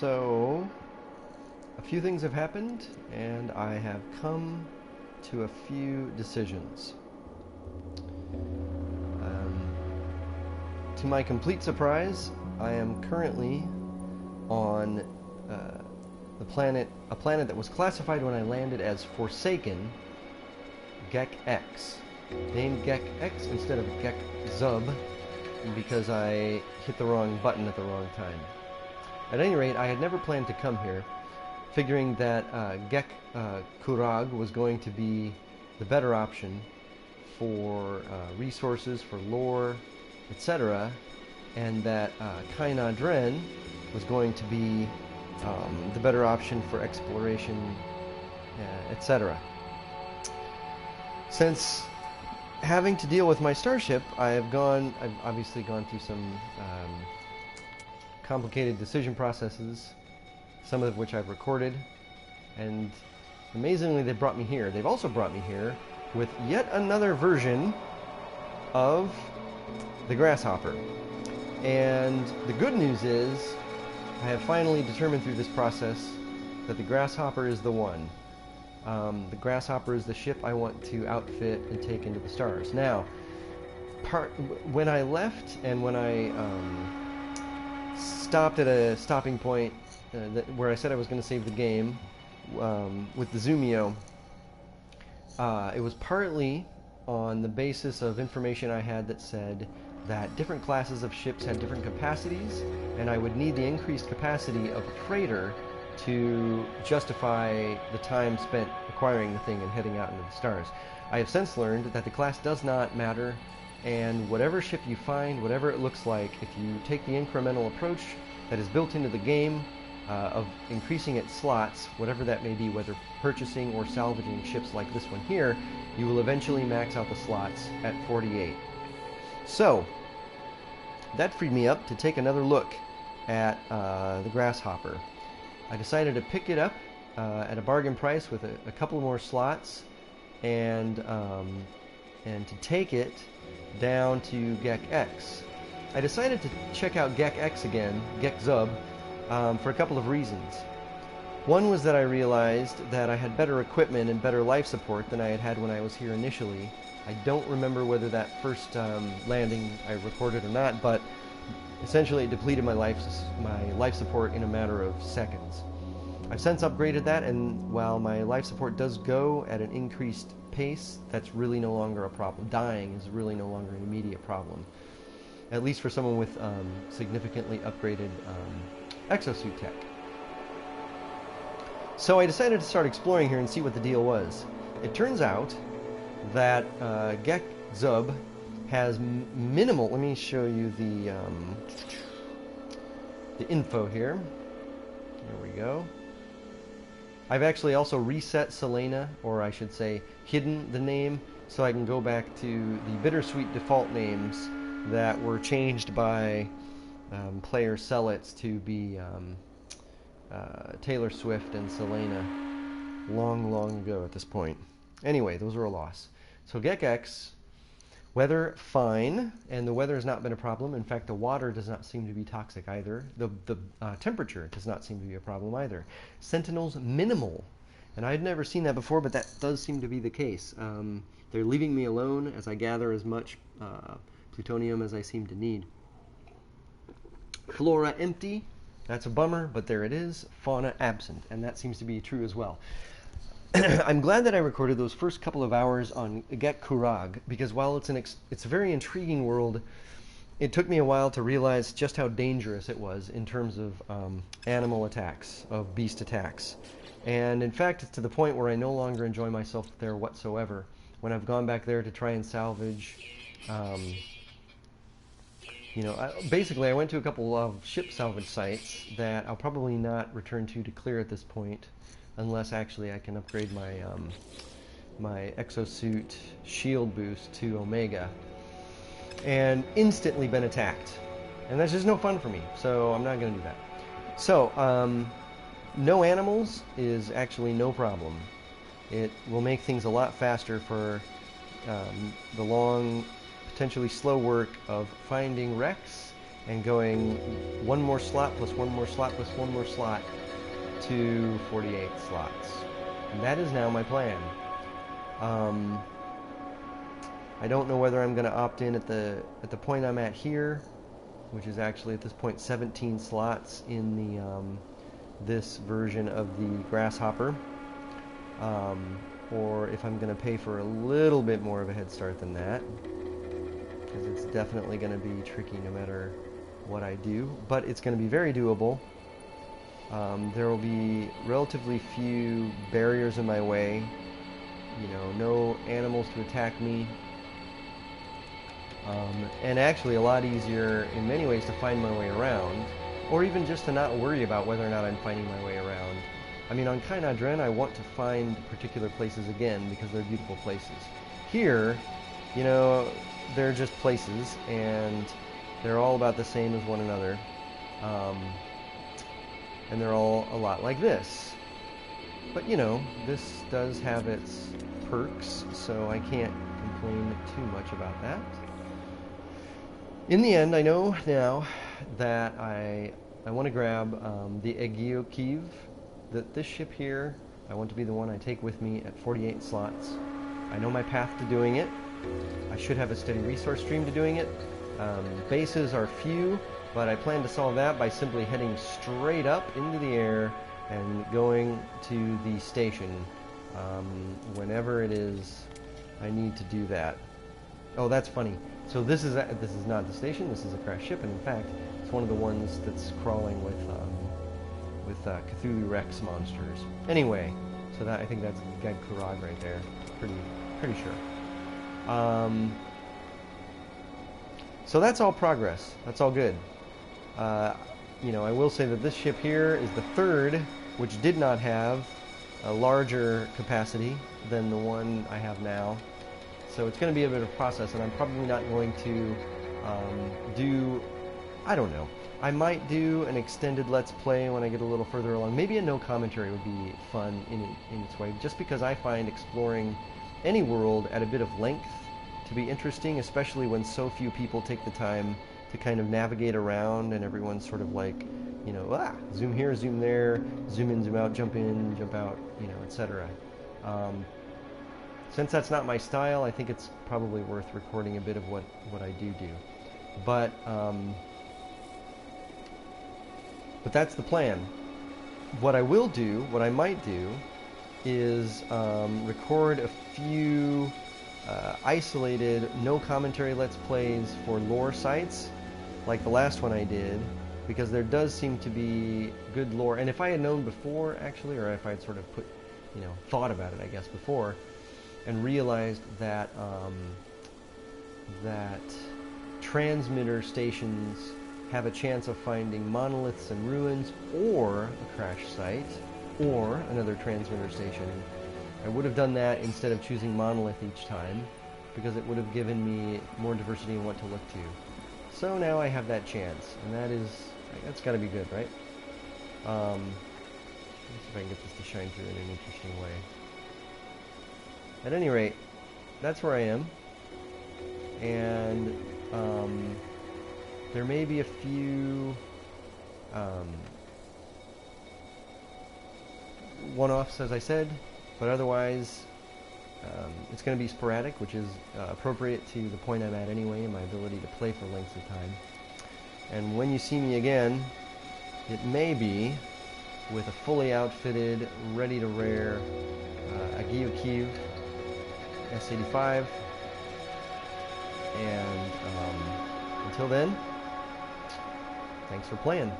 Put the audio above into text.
So, a few things have happened, and I have come to a few decisions. To my complete surprise, I am currently on a planet that was classified when I landed as Forsaken, Gek X. Named Gek X instead of Gek Zub because I hit the wrong button at the wrong time. At any rate, I had never planned to come here, figuring that Gek Kurag was going to be the better option for resources, for lore, etc., and that Kaina Dren was going to be the better option for exploration, etc. Since having to deal with my starship, I've obviously gone through some complicated decision processes, some of which I've recorded, and amazingly they brought me here. They've also brought me here with yet another version of the Grasshopper. And the good news is I have finally determined through this process that the Grasshopper is the one. The Grasshopper is the ship I want to outfit and take into the stars. Now, when I left and when I stopped at a stopping point where I said I was going to save the game with the Zoomio, it was partly on the basis of information I had that said that different classes of ships had different capacities, and I would need the increased capacity of a freighter to justify the time spent acquiring the thing and heading out into the stars. I have since learned that the class does not matter, and whatever ship you find, whatever it looks like, if you take the incremental approach that is built into the game of increasing its slots, whatever that may be, whether purchasing or salvaging ships like this one here, you will eventually max out the slots at 48. So, that freed me up to take another look at the Grasshopper. I decided to pick it up at a bargain price with a couple more slots, and to take it down to Gek X. I decided to check out Gek X again, Gek Zub, for a couple of reasons. One was that I realized that I had better equipment and better life support than I had had when I was here initially. I don't remember whether that first landing I recorded or not, but essentially it depleted my life support in a matter of seconds. I've since upgraded that, and while my life support does go at an increased pace, that's really no longer a problem. Dying is really no longer an immediate problem, at least for someone with significantly upgraded exosuit tech. So I decided to start exploring here and see what the deal was. It turns out that Gek Zub has minimal. Let me show you the info here. There we go. I've actually also reset Selena, or I should say hidden the name, so I can go back to the bittersweet default names that were changed by player Sellets to be Taylor Swift and Selena long ago at this point. Anyway, those are a loss. So Gek X, weather fine, and the weather has not been a problem. In fact, the water does not seem to be toxic either. The temperature does not seem to be a problem either. Sentinels minimal, and I'd never seen that before, but that does seem to be the case. They're leaving me alone as I gather as much plutonium as I seem to need. Flora empty. That's a bummer, but there it is. Fauna absent, and that seems to be true as well. I'm glad that I recorded those first couple of hours on Gek Kurag, because while it's a very intriguing world, it took me a while to realize just how dangerous it was in terms of animal attacks, of beast attacks. And in fact, it's to the point where I no longer enjoy myself there whatsoever. When I've gone back there to try and salvage, basically I went to a couple of ship salvage sites that I'll probably not return to clear at this point, unless actually I can upgrade my my exosuit shield boost to Omega, and instantly been attacked, and that's just no fun for me, so I'm not going to do that. So no animals is actually no problem. It will make things a lot faster for the long, potentially slow work of finding wrecks and going one more slot plus one more slot plus one more slot to 48 slots. And that is now my plan. I don't know whether I'm going to opt in at the point I'm at here, which is actually at this point 17 slots in the this version of the Grasshopper, or if I'm going to pay for a little bit more of a head start than that, because it's definitely going to be tricky no matter what I do, but it's going to be very doable. There will be relatively few barriers in my way, you know, no animals to attack me, and actually a lot easier in many ways to find my way around, or even just to not worry about whether or not I'm finding my way around. I mean, on Kainadren, I want to find particular places again because they're beautiful places. Here, you know, they're just places, and they're all about the same as one another. And they're all a lot like this. But, you know, this does have its perks, so I can't complain too much about that. In the end, I know now that I want to grab the Egiokiv. This ship here, I want to be the one I take with me at 48 slots. I know my path to doing it. I should have a steady resource stream to doing it. Bases are few, but I plan to solve that by simply heading straight up into the air and going to the station whenever it is I need to do that. Oh, that's funny. So this is not the station. This is a crashed ship, and in fact, it's one of the ones that's crawling with Cthulhu Rex monsters. Anyway, so that I think that's Ged Kurag right there. Pretty sure. So that's all progress. That's all good. You know, I will say that this ship here is the third, which did not have a larger capacity than the one I have now. So it's going to be a bit of a process, and I'm probably not going to do, I don't know. I might do an extended Let's Play when I get a little further along. Maybe a no commentary would be fun in its way, just because I find exploring any world at a bit of length to be interesting, especially when so few people take the time to kind of navigate around and everyone's sort of like, you know, zoom here, zoom there, zoom in, zoom out, jump in, jump out, you know, etc. Since that's not my style, I think it's probably worth recording a bit of what I do. But that's the plan. What I will do, what I might do, is record a few isolated, no commentary Let's Plays for lore sites, like the last one I did, because there does seem to be good lore. And if I had known before, actually, or if I had sort of thought about it, I guess, before, and realized that that transmitter stations have a chance of finding monoliths and ruins, or a crash site, or another transmitter station, I would have done that instead of choosing monolith each time, because it would have given me more diversity in what to look to. So now I have that chance, and that's got to be good, right? Let's see if I can get this to shine through in an interesting way. At any rate, that's where I am, and there may be a few one-offs, as I said, but otherwise it's going to be sporadic, which is appropriate to the point I'm at anyway in my ability to play for lengths of time. And when you see me again, it may be with a fully outfitted, ready-to-rare Agiokiv S85, and until then, thanks for playing.